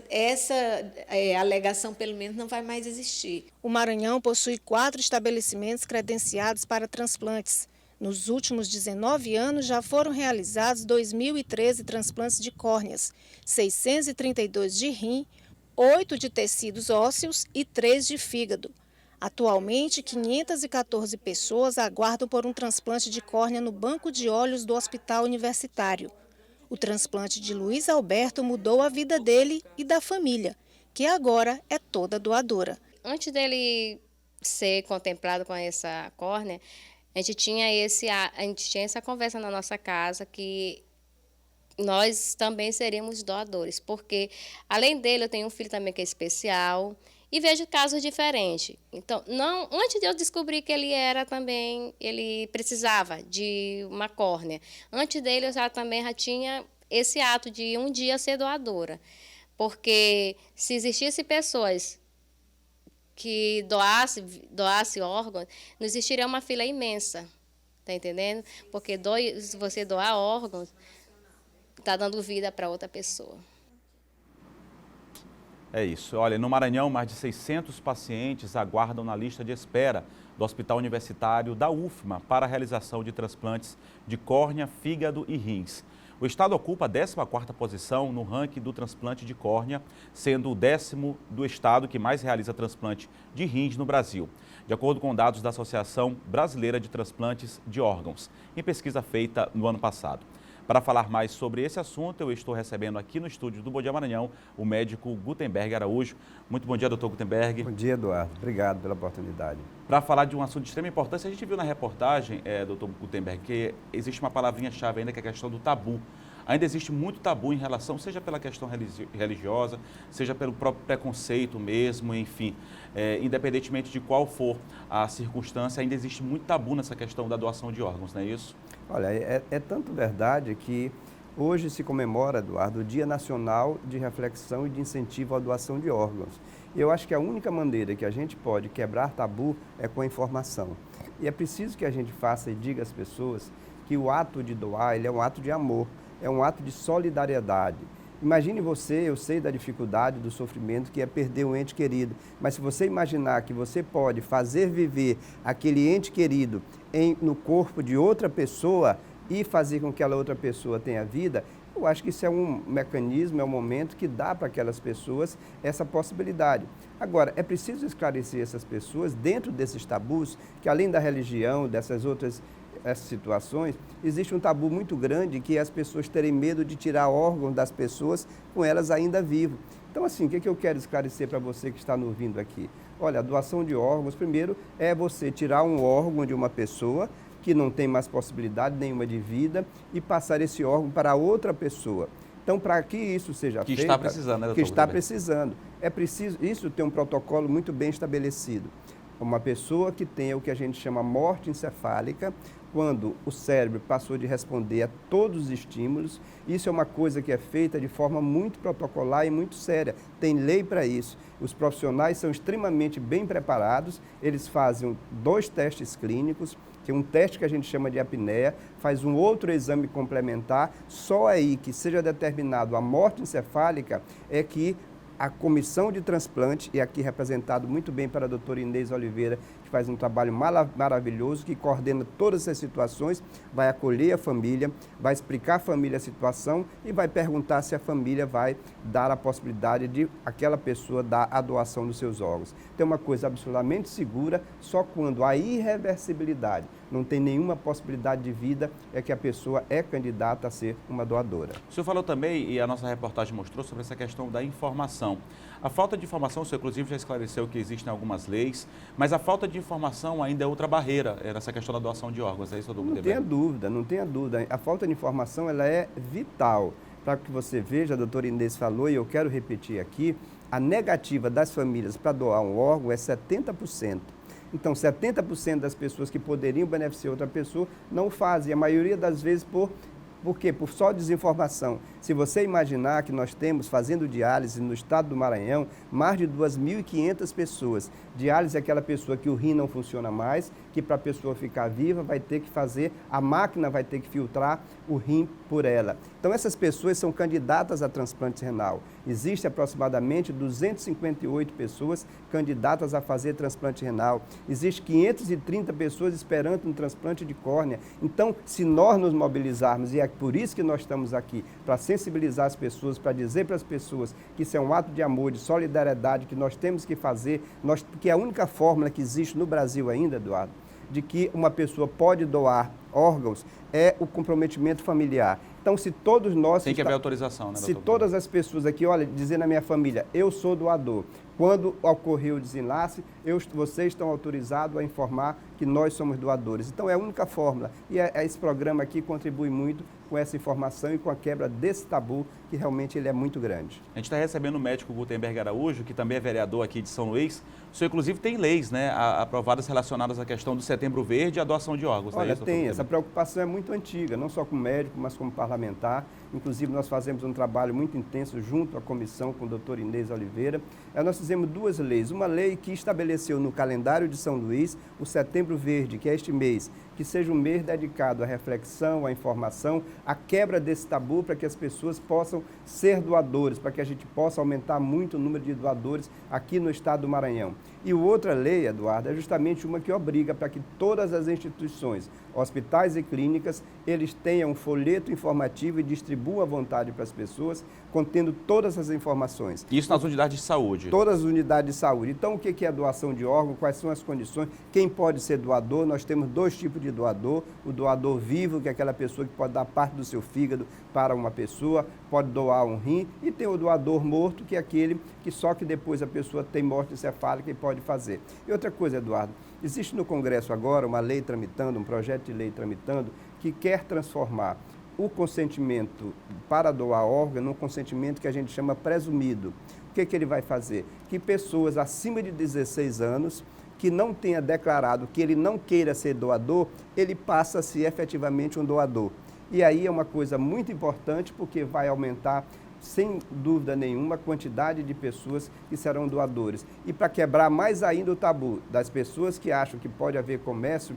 alegação, pelo menos, não vai mais existir. O Maranhão possui 4 estabelecimentos credenciados para transplantes. Nos últimos 19 anos, já foram realizados 2.013 transplantes de córneas, 632 de rim, 8 de tecidos ósseos e 3 de fígado. Atualmente, 514 pessoas aguardam por um transplante de córnea no banco de olhos do Hospital Universitário. O transplante de Luiz Alberto mudou a vida dele e da família, que agora é toda doadora. Antes dele ser contemplado com essa córnea, a gente tinha essa conversa na nossa casa que nós também seríamos doadores, porque além dele eu tenho um filho também que é especial e vejo casos diferentes. Então, antes de eu descobrir que ele precisava de uma córnea, antes dele eu também já tinha esse ato de um dia ser doadora, porque se existissem pessoas que doasse órgãos, não existiria uma fila imensa, tá entendendo? Porque se você doar órgãos, está dando vida para outra pessoa. É isso. Olha, no Maranhão, mais de 600 pacientes aguardam na lista de espera do Hospital Universitário da UFMA para a realização de transplantes de córnea, fígado e rins. O estado ocupa a 14ª posição no ranking do transplante de córnea, sendo o 10º do estado que mais realiza transplante de rins no Brasil, de acordo com dados da Associação Brasileira de Transplantes de Órgãos, em pesquisa feita no ano passado. Para falar mais sobre esse assunto, eu estou recebendo aqui no estúdio do Bom Dia Maranhão o médico Gutenberg Araújo. Muito bom dia, doutor Gutenberg. Bom dia, Eduardo. Obrigado pela oportunidade. Para falar de um assunto de extrema importância, a gente viu na reportagem, doutor Gutenberg, que existe uma palavrinha-chave ainda, que é a questão do tabu. Ainda existe muito tabu em relação, seja pela questão religiosa, seja pelo próprio preconceito mesmo, enfim. Independentemente de qual for a circunstância, ainda existe muito tabu nessa questão da doação de órgãos, não é isso? Olha, é tanto verdade que hoje se comemora, Eduardo, o Dia Nacional de Reflexão e de Incentivo à Doação de Órgãos. E eu acho que a única maneira que a gente pode quebrar tabu é com a informação. E é preciso que a gente faça e diga às pessoas que o ato de doar, ele é um ato de amor, é um ato de solidariedade. Imagine você, eu sei da dificuldade, do sofrimento que é perder um ente querido, mas se você imaginar que você pode fazer viver aquele ente querido no corpo de outra pessoa e fazer com que aquela outra pessoa tenha vida, eu acho que isso é um mecanismo, é um momento que dá para aquelas pessoas essa possibilidade. Agora, é preciso esclarecer essas pessoas dentro desses tabus, que além da religião, dessas outras situações, existe um tabu muito grande que é as pessoas terem medo de tirar órgãos das pessoas com elas ainda vivas. Então, assim, o que eu quero esclarecer para você que está nos ouvindo aqui? Olha, a doação de órgãos, primeiro, é você tirar um órgão de uma pessoa que não tem mais possibilidade nenhuma de vida e passar esse órgão para outra pessoa. Então, para que isso seja feito... Que está precisando, né, doutor? Que está precisando. É preciso, isso tem um protocolo muito bem estabelecido. Uma pessoa que tenha o que a gente chama morte encefálica, quando o cérebro passou de responder a todos os estímulos, isso é uma coisa que é feita de forma muito protocolar e muito séria. Tem lei para isso. Os profissionais são extremamente bem preparados, eles fazem 2 testes clínicos, que é um teste que a gente chama de apneia, faz um outro exame complementar, só aí que seja determinado a morte encefálica é que a comissão de transplante, e aqui representado muito bem pela doutora Inês Oliveira, que faz um trabalho maravilhoso, que coordena todas essas situações, vai acolher a família, vai explicar à família a situação e vai perguntar se a família vai dar a possibilidade de aquela pessoa dar a doação dos seus órgãos. Tem uma coisa absolutamente segura, só quando a irreversibilidade, não tem nenhuma possibilidade de vida, é que a pessoa é candidata a ser uma doadora. O senhor falou também, e a nossa reportagem mostrou, sobre essa questão da informação. A falta de informação, o senhor inclusive já esclareceu que existem algumas leis, mas a falta de informação ainda é outra barreira nessa questão da doação de órgãos, é isso, doutor? Não tenha dúvida, não tenha dúvida. A falta de informação, ela é vital. Para que você veja, a doutora Inês falou, e eu quero repetir aqui, a negativa das famílias para doar um órgão é 70%. Então, 70% das pessoas que poderiam beneficiar outra pessoa não fazem. A maioria das vezes por quê? Por só desinformação. Se você imaginar que nós temos, fazendo diálise no estado do Maranhão, mais de 2.500 pessoas. Diálise é aquela pessoa que o rim não funciona mais, que para a pessoa ficar viva vai ter que fazer, a máquina vai ter que filtrar o rim por ela. Então, essas pessoas são candidatas a transplante renal. Existem aproximadamente 258 pessoas candidatas a fazer transplante renal. Existem 530 pessoas esperando um transplante de córnea. Então, se nós nos mobilizarmos, e é por isso que nós estamos aqui, para sensibilizar as pessoas, para dizer para as pessoas que isso é um ato de amor, de solidariedade, que nós temos que fazer, que é a única fórmula que existe no Brasil ainda, Eduardo, de que uma pessoa pode doar órgãos, é o comprometimento familiar. Então, se todos nós... Tem que haver autorização, né, doutor? Se todas as pessoas aqui, olha, dizer na minha família, eu sou doador. Quando ocorreu o desenlace, vocês estão autorizados a informar que nós somos doadores. Então, é a única fórmula. E esse programa aqui contribui muito com essa informação e com a quebra desse tabu, que realmente ele é muito grande. A gente está recebendo o médico Gutenberg Araújo, que também é vereador aqui de São Luís. O senhor, inclusive, tem leis, né, aprovadas relacionadas à questão do Setembro Verde e à doação de órgãos. Olha, isso, tem. Essa preocupação é muito antiga, não só com médico, mas como parlamentar. Inclusive, nós fazemos um trabalho muito intenso junto à comissão com o doutor Inês Oliveira. Nós fizemos 2 leis. Uma lei que estabeleceu no calendário de São Luís o Setembro Verde, que é este mês, que seja um mês dedicado à reflexão, à informação, à quebra desse tabu para que as pessoas possam ser doadores, para que a gente possa aumentar muito o número de doadores aqui no estado do Maranhão. E outra lei, Eduardo, é justamente uma que obriga para que todas as instituições, hospitais e clínicas, eles tenham um folheto informativo e distribuam à vontade para as pessoas, contendo todas as informações. Isso nas unidades de saúde? Todas as unidades de saúde. Então, o que é a doação de órgão? Quais são as condições? Quem pode ser doador? Nós temos 2 tipos de doador. O doador vivo, que é aquela pessoa que pode dar parte do seu fígado para uma pessoa, pode doar um rim. E tem o doador morto, que é aquele que só que depois a pessoa tem morte encefálica e pode fazer. E outra coisa, Eduardo, existe no Congresso agora uma lei tramitando, um projeto de lei tramitando, que quer transformar o consentimento para doar órgão num consentimento que a gente chama presumido. O que ele vai fazer? Que pessoas acima de 16 anos que não tenha declarado que ele não queira ser doador, ele passa a ser efetivamente um doador. E aí é uma coisa muito importante, porque vai aumentar, sem dúvida nenhuma, a quantidade de pessoas que serão doadores. E para quebrar mais ainda o tabu das pessoas que acham que pode haver comércio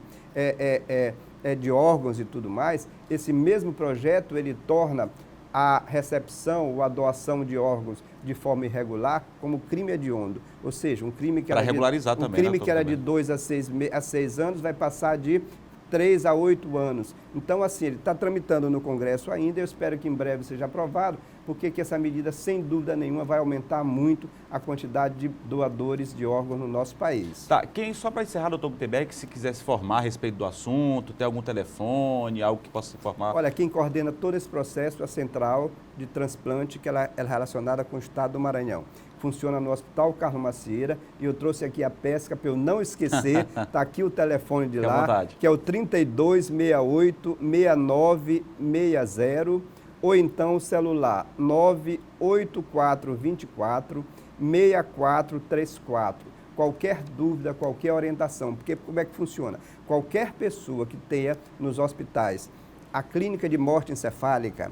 de órgãos e tudo mais, esse mesmo projeto, ele torna a recepção ou a doação de órgãos de forma irregular como crime hediondo. Ou seja, um crime que, era de 2 a 6 anos vai passar de 3 a 8 anos. Então, assim, ele está tramitando no Congresso ainda, eu espero que em breve seja aprovado, porque que essa medida, sem dúvida nenhuma, vai aumentar muito a quantidade de doadores de órgãos no nosso país. Tá, só para encerrar, doutor Gutenberg, se quiser se formar a respeito do assunto, tem algum telefone, algo que possa se informar? Olha, quem coordena todo esse processo é a Central de Transplante, que ela é relacionada com o Estado do Maranhão. Funciona no Hospital Carlos Macieira, e eu trouxe aqui a pesca para eu não esquecer. Está aqui o telefone de lá, que é o 3268-6960, ou então o celular 98424-6434. Qualquer dúvida, qualquer orientação, porque como é que funciona? Qualquer pessoa que tenha nos hospitais a clínica de morte encefálica,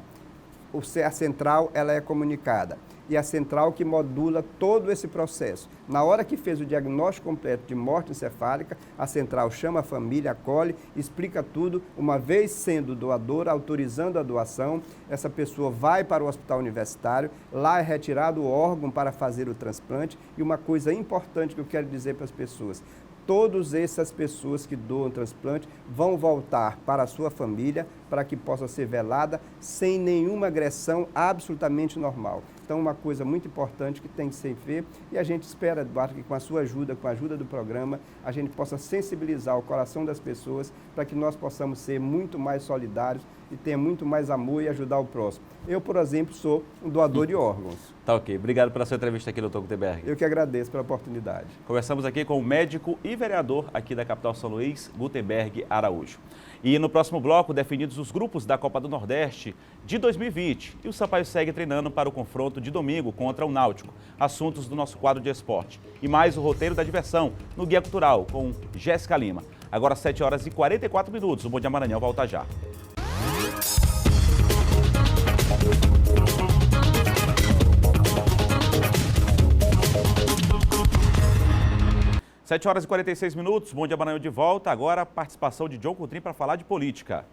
a central ela é comunicada. E a central que modula todo esse processo. Na hora que fez o diagnóstico completo de morte encefálica, a central chama a família, acolhe, explica tudo. Uma vez sendo doadora, autorizando a doação, essa pessoa vai para o hospital universitário, lá é retirado o órgão para fazer o transplante. E uma coisa importante que eu quero dizer para as pessoas: todas essas pessoas que doam transplante vão voltar para a sua família para que possa ser velada sem nenhuma agressão, absolutamente normal. Então, uma coisa muito importante que tem que ser feita, e a gente espera, Eduardo, que com a sua ajuda, com a ajuda do programa, a gente possa sensibilizar o coração das pessoas para que nós possamos ser muito mais solidários e ter muito mais amor e ajudar o próximo. Eu, por exemplo, sou um doador de órgãos. Tá ok. Obrigado pela sua entrevista aqui, doutor Gutenberg. Eu que agradeço pela oportunidade. Conversamos aqui com o médico e vereador aqui da capital São Luís, Gutenberg Araújo. E no próximo bloco, definidos os grupos da Copa do Nordeste de 2020. E o Sampaio segue treinando para o confronto de domingo contra o Náutico. Assuntos do nosso quadro de esporte. E mais o roteiro da diversão no Guia Cultural, com Jéssica Lima. Agora 7h44. O Bom Dia Maranhão volta já. 7h46. Bom Dia Maranhão de volta. Agora a participação de John Coutrinho para falar de política.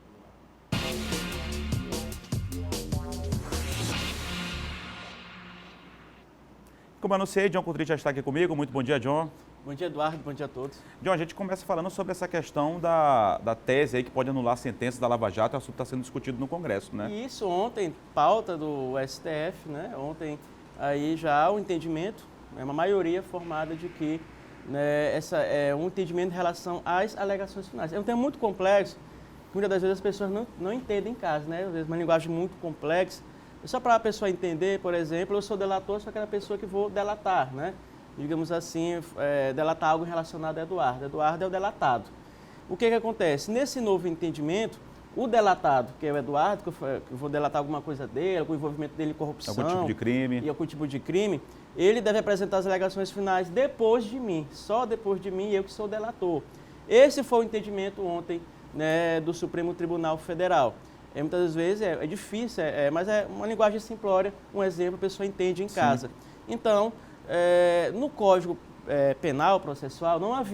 Como eu anunciei, John Coutrinho já está aqui comigo. Muito bom dia, John. Bom dia, Eduardo. Bom dia a todos. John, a gente começa falando sobre essa questão da tese aí que pode anular a sentença da Lava Jato. O assunto está sendo discutido no Congresso, né? E isso ontem, pauta do STF, né? Ontem aí já há um entendimento, uma maioria formada de que, né, essa é um entendimento em relação às alegações finais. É um tema muito complexo, muitas das vezes as pessoas não entendem em casa, né? Às vezes uma linguagem muito complexa. Só para a pessoa entender, por exemplo, eu sou delator, sou aquela pessoa que vou delatar, né? Digamos assim, delatar algo relacionado a Eduardo. Eduardo é o delatado. O que acontece? Nesse novo entendimento, o delatado, que é o Eduardo, que eu vou delatar alguma coisa dele, algum envolvimento dele em corrupção. Algum tipo de crime. E algum tipo de crime, ele deve apresentar as alegações finais depois de mim, só depois de mim, eu que sou o delator. Esse foi o entendimento ontem, né, do Supremo Tribunal Federal. Muitas vezes é difícil, mas é uma linguagem simplória, um exemplo, a pessoa entende em casa. Sim. Então, no Código Penal Processual não há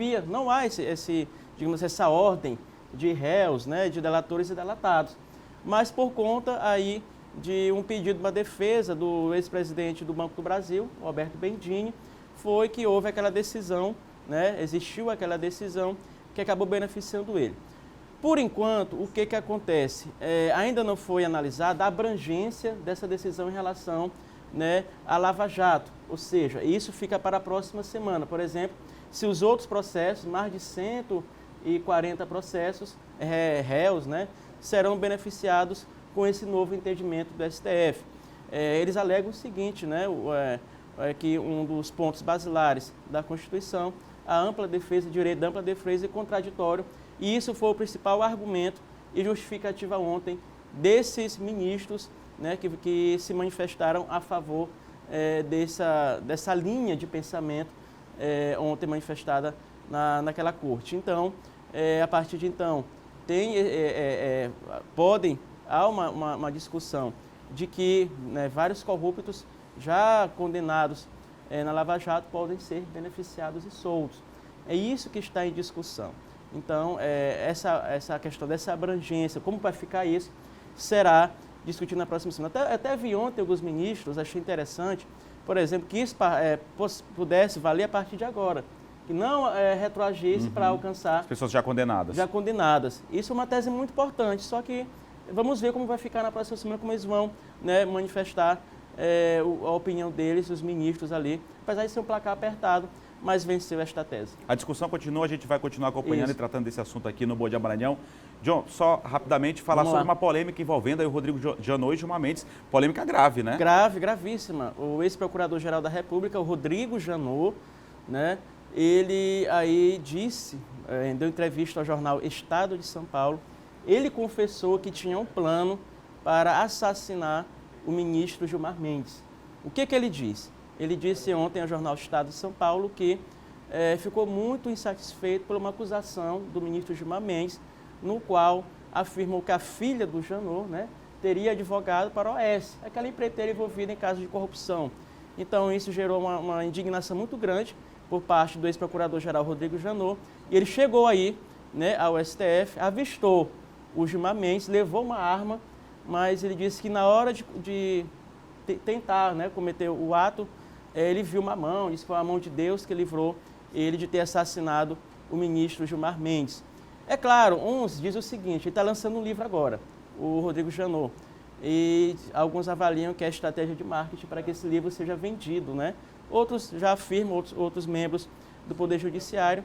digamos, essa ordem de réus, né, de delatores e delatados. Mas por conta aí de um pedido de uma defesa do ex-presidente do Banco do Brasil, Roberto Bendini, foi que houve aquela decisão, né, existiu aquela decisão que acabou beneficiando ele. Por enquanto, o que acontece? Ainda não foi analisada a abrangência dessa decisão em relação, né, à Lava Jato, ou seja, isso fica para a próxima semana. Por exemplo, se os outros processos, mais de 140 processos, réus, né, serão beneficiados com esse novo entendimento do STF. Eles alegam o seguinte, né, que um dos pontos basilares da Constituição, a ampla defesa, direito da ampla defesa e contraditório, e isso foi o principal argumento e justificativa ontem desses ministros, né, que se manifestaram a favor dessa linha de pensamento ontem manifestada naquela corte. Então, a partir de então, há uma discussão de que, né, vários corruptos já condenados na Lava Jato podem ser beneficiados e soltos. É isso que está em discussão. Então, essa questão dessa abrangência, como vai ficar isso, será discutido na próxima semana. Até vi ontem alguns ministros, achei interessante, por exemplo, que isso pudesse valer a partir de agora, que não retroagisse para alcançar... As pessoas já condenadas. Já condenadas. Isso é uma tese muito importante, só que vamos ver como vai ficar na próxima semana, como eles vão, né, manifestar a opinião deles, os ministros ali, apesar de ser um placar apertado, mas venceu esta tese. A discussão continua, a gente vai continuar acompanhando e tratando desse assunto aqui no Bom Dia Maranhão. John, só rapidamente falar sobre uma polêmica envolvendo aí o Rodrigo Janot e Gilmar Mendes, polêmica grave, né? Grave, gravíssima. O ex-procurador-geral da República, o Rodrigo Janot, né, ele aí disse, deu entrevista ao jornal Estado de São Paulo, ele confessou que tinha um plano para assassinar o ministro Gilmar Mendes. O que ele disse? Ele disse ontem ao jornal Estado de São Paulo que ficou muito insatisfeito por uma acusação do ministro Gilmar Mendes, no qual afirmou que a filha do Janot, né, teria advogado para a OAS, aquela empreiteira envolvida em casos de corrupção. Então isso gerou uma indignação muito grande por parte do ex-procurador-geral Rodrigo Janot, e ele chegou aí, né, ao STF, avistou o Gilmar Mendes, levou uma arma, mas ele disse que na hora de tentar, né, cometer o ato, ele viu uma mão, disse que foi a mão de Deus que livrou ele de ter assassinado o ministro Gilmar Mendes. É claro, uns dizem o seguinte, ele está lançando um livro agora, o Rodrigo Janot, e alguns avaliam que é estratégia de marketing para que esse livro seja vendido, né? Outros já afirmam, outros membros do Poder Judiciário,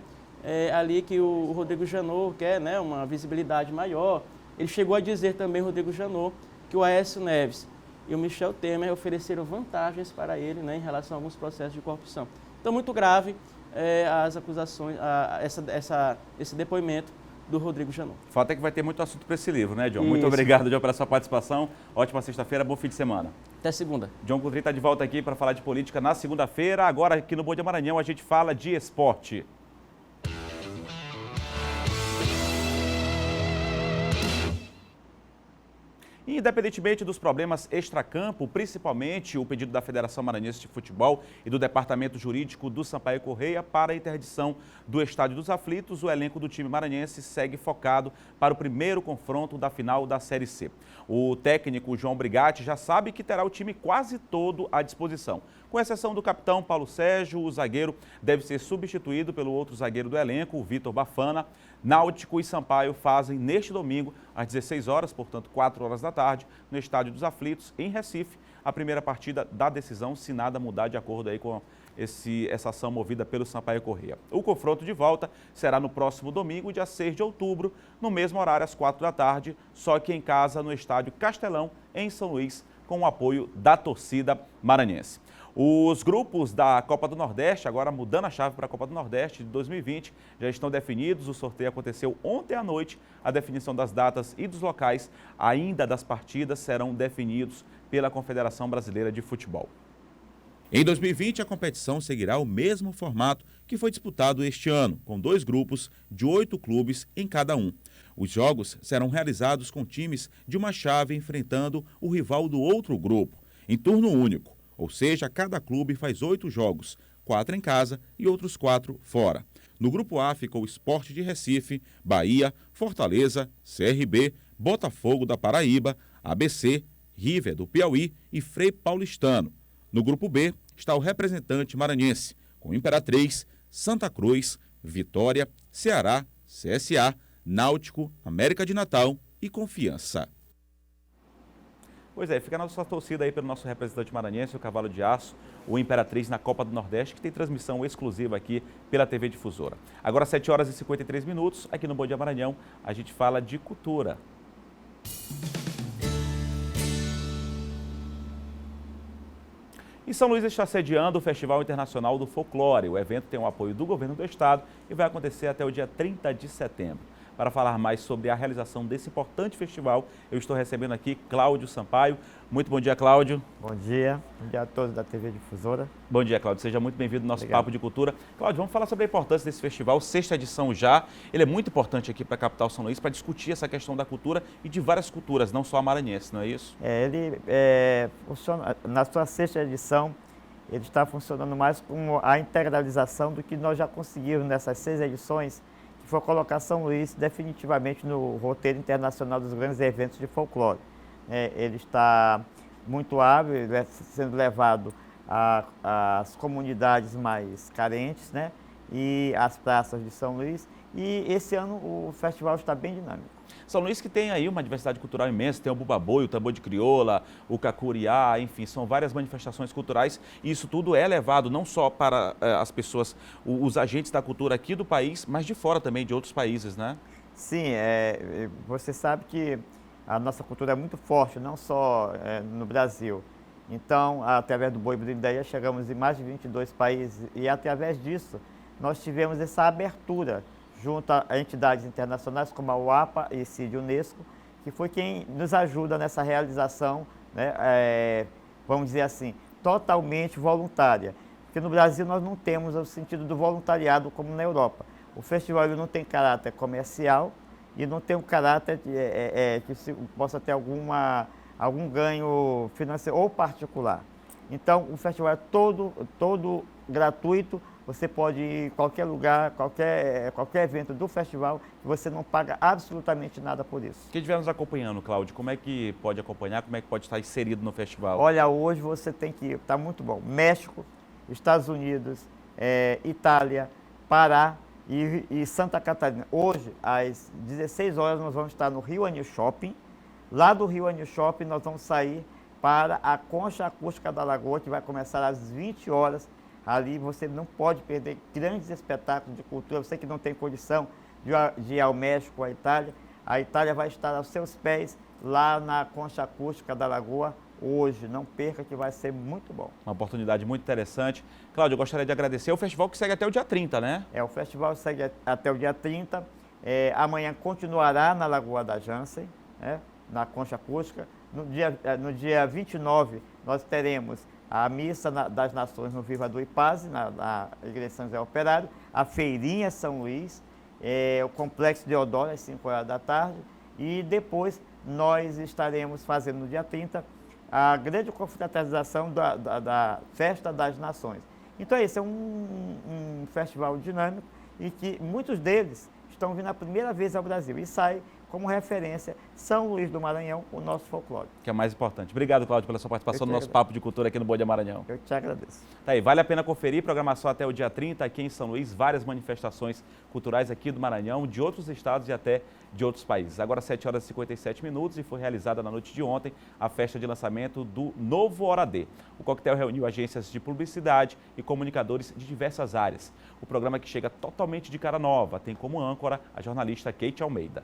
ali que o Rodrigo Janot quer, né, uma visibilidade maior. Ele chegou a dizer também, Rodrigo Janot, que o Aécio Neves e o Michel Temer ofereceram vantagens para ele, né, em relação a alguns processos de corrupção. Então, muito grave as acusações, esse depoimento do Rodrigo Janot. O fato é que vai ter muito assunto para esse livro, né, John? Isso. Muito obrigado, John, pela sua participação. Ótima sexta-feira, bom fim de semana. Até segunda. John Coutrinho está de volta aqui para falar de política na segunda-feira. Agora, aqui no Bom Dia Maranhão, a gente fala de esporte. Independentemente dos problemas extracampo, principalmente o pedido da Federação Maranhense de Futebol e do Departamento Jurídico do Sampaio Corrêa para a interdição do Estádio dos Aflitos, o elenco do time maranhense segue focado para o primeiro confronto da final da Série C. O técnico João Brigatti já sabe que terá o time quase todo à disposição. Com exceção do capitão Paulo Sérgio, o zagueiro deve ser substituído pelo outro zagueiro do elenco, o Vitor Bafana. Náutico e Sampaio fazem neste domingo, às 16 horas, portanto 4 horas da tarde, no Estádio dos Aflitos, em Recife, a primeira partida da decisão, se nada mudar de acordo aí com essa ação movida pelo Sampaio Corrêa. O confronto de volta será no próximo domingo, dia 6 de outubro, no mesmo horário, às 4 da tarde, só que em casa, no Estádio Castelão, em São Luís, com o apoio da torcida maranhense. Os grupos da Copa do Nordeste, agora mudando a chave para a Copa do Nordeste de 2020, já estão definidos. O sorteio aconteceu ontem à noite. A definição das datas e dos locais ainda das partidas serão definidos pela Confederação Brasileira de Futebol. Em 2020, a competição seguirá o mesmo formato que foi disputado este ano, com 2 grupos de 8 clubes em cada um. Os jogos serão realizados com times de uma chave enfrentando o rival do outro grupo, em turno único. Ou seja, cada clube faz 8 jogos, 4 em casa e outros 4 fora. No grupo A ficou o Sport de Recife, Bahia, Fortaleza, CRB, Botafogo da Paraíba, ABC, River do Piauí e Frei Paulistano. No grupo B está o representante maranhense, com Imperatriz, Santa Cruz, Vitória, Ceará, CSA, Náutico, América de Natal e Confiança. Pois é, fica a nossa torcida aí pelo nosso representante maranhense, o Cavalo de Aço, o Imperatriz na Copa do Nordeste, que tem transmissão exclusiva aqui pela TV Difusora. Agora, 7 horas e 53 minutos, aqui no Bom Dia Maranhão, a gente fala de cultura. E São Luís está sediando o Festival Internacional do Folclore. O evento tem o apoio do governo do estado e vai acontecer até o dia 30 de setembro. Para falar mais sobre a realização desse importante festival, eu estou recebendo aqui Cláudio Sampaio. Muito bom dia, Cláudio. Bom dia a todos da TV Difusora. Bom dia, Cláudio. Seja muito bem-vindo ao nosso Obrigado. Papo de Cultura. Cláudio, vamos falar sobre a importância desse festival, 6ª edição já. Ele é muito importante aqui para a capital São Luís, para discutir essa questão da cultura e de várias culturas, não só a maranhense, não é isso? Ele funciona, na sua 6ª edição, ele está funcionando mais como a integralização do que nós já conseguimos nessas 6 edições, que foi colocar São Luís definitivamente no roteiro internacional dos grandes eventos de folclore. Ele está muito hábil, sendo levado às comunidades mais carentes, né? e as praças de São Luís. E esse ano o festival está bem dinâmico. São Luís que tem aí uma diversidade cultural imensa, tem o bumba-boi, o tambor de crioula, o cacuriá, enfim, são várias manifestações culturais e isso tudo é levado não só para as pessoas, os agentes da cultura aqui do país, mas de fora também, de outros países, né? Sim, você sabe que a nossa cultura é muito forte, não só no Brasil. Então, através do Boi Brindeia, chegamos em mais de 22 países e através disso nós tivemos essa abertura junto a entidades internacionais como a UAPA e CID Unesco, que foi quem nos ajuda nessa realização, né, vamos dizer assim, totalmente voluntária. Porque no Brasil nós não temos o sentido do voluntariado como na Europa. O festival ele não tem caráter comercial e não tem um caráter que possa ter algum ganho financeiro ou particular. Então, o festival é todo gratuito. Você pode ir em qualquer lugar, qualquer evento do festival, que você não paga absolutamente nada por isso. Quem estiver nos acompanhando, Cláudio, como é que pode acompanhar, como é que pode estar inserido no festival? Olha, hoje você tem que ir, está muito bom. México, Estados Unidos, Itália, Pará e Santa Catarina. Hoje, às 16 horas, nós vamos estar no Rio Anil Shopping. Lá do Rio Anil Shopping, nós vamos sair para a Concha Acústica da Lagoa, que vai começar às 20 horas. Ali você não pode perder grandes espetáculos de cultura. Você que não tem condição de ir ao México ou à Itália, a Itália vai estar aos seus pés lá na Concha Acústica da Lagoa hoje. Não perca que vai ser muito bom. Uma oportunidade muito interessante. Cláudio, eu gostaria de agradecer o festival que segue até o dia 30, né? O festival segue até o dia 30. Amanhã continuará na Lagoa da Jansen, né, na Concha Acústica. No dia 29 nós teremos a Missa das Nações no Viva do Ipaz, na Igreja de São José Operário, a Feirinha São Luís, o Complexo Deodoro, às 5 horas da tarde, e depois nós estaremos fazendo no dia 30 a grande confraternização da Festa das Nações. Então esse é um festival dinâmico e que muitos deles estão vindo a primeira vez ao Brasil e sai como referência São Luís do Maranhão, o nosso folclore. Que é mais importante. Obrigado, Cláudio, pela sua participação no nosso Papo de Cultura aqui no Bom Dia Maranhão. Eu te agradeço. Tá aí, vale a pena conferir, programação até o dia 30 aqui em São Luís, várias manifestações culturais aqui do Maranhão, de outros estados e até de outros países. Agora 7 horas e 57 minutos e foi realizada na noite de ontem a festa de lançamento do novo Hora D. O coquetel reuniu agências de publicidade e comunicadores de diversas áreas. O programa que chega totalmente de cara nova, tem como âncora a jornalista Kate Almeida.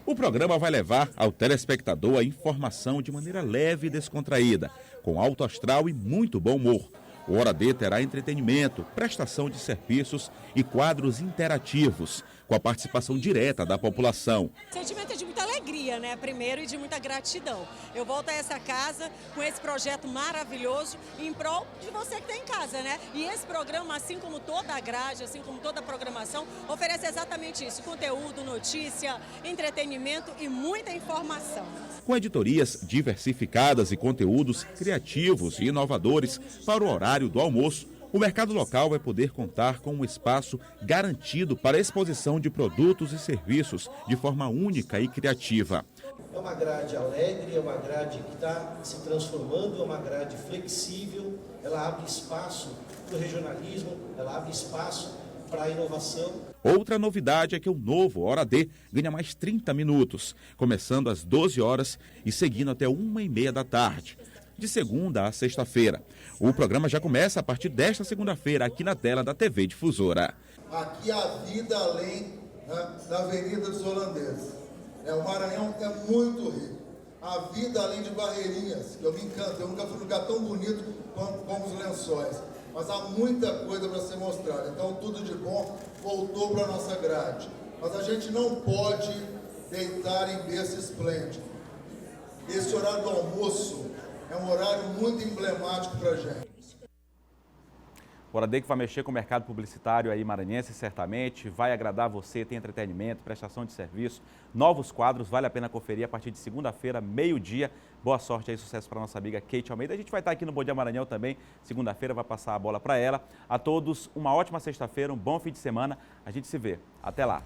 O programa vai levar ao telespectador a informação de maneira leve e descontraída, com alto astral e muito bom humor. O Hora D terá entretenimento, prestação de serviços e quadros interativos, com a participação direta da população. O sentimento é de muita alegria, né? Primeiro, e de muita gratidão. Eu volto a essa casa com esse projeto maravilhoso em prol de você que está em casa, né? E esse programa, assim como toda a grade, assim como toda a programação, oferece exatamente isso: conteúdo, notícia, entretenimento e muita informação. Com editorias diversificadas e conteúdos criativos e inovadores para o horário do almoço, o mercado local vai poder contar com um espaço garantido para a exposição de produtos e serviços de forma única e criativa. É uma grade alegre, é uma grade que está se transformando, é uma grade flexível, ela abre espaço para o regionalismo, ela abre espaço para a inovação. Outra novidade é que o novo Hora D ganha mais 30 minutos, começando às 12 horas e seguindo até 1h30 da tarde. De segunda a sexta-feira. O programa já começa a partir desta segunda-feira aqui na tela da TV Difusora. Aqui a vida além, né, da Avenida dos Holandeses. O Maranhão é muito rico. A vida além de Barreirinhas, que eu me encanto. Eu nunca fui num lugar tão bonito como os Lençóis. Mas há muita coisa para ser mostrada. Então tudo de bom voltou para a nossa grade. Mas a gente não pode deitar em berço esplêndido. Esse horário do almoço é um horário muito emblemático para a gente. O Hora D que vai mexer com o mercado publicitário aí maranhense, certamente, vai agradar você, tem entretenimento, prestação de serviço, novos quadros, vale a pena conferir a partir de segunda-feira, meio-dia. Boa sorte aí, sucesso para a nossa amiga Kate Almeida. A gente vai estar aqui no Bom Dia Maranhão também, segunda-feira, vai passar a bola para ela. A todos, uma ótima sexta-feira, um bom fim de semana, a gente se vê. Até lá.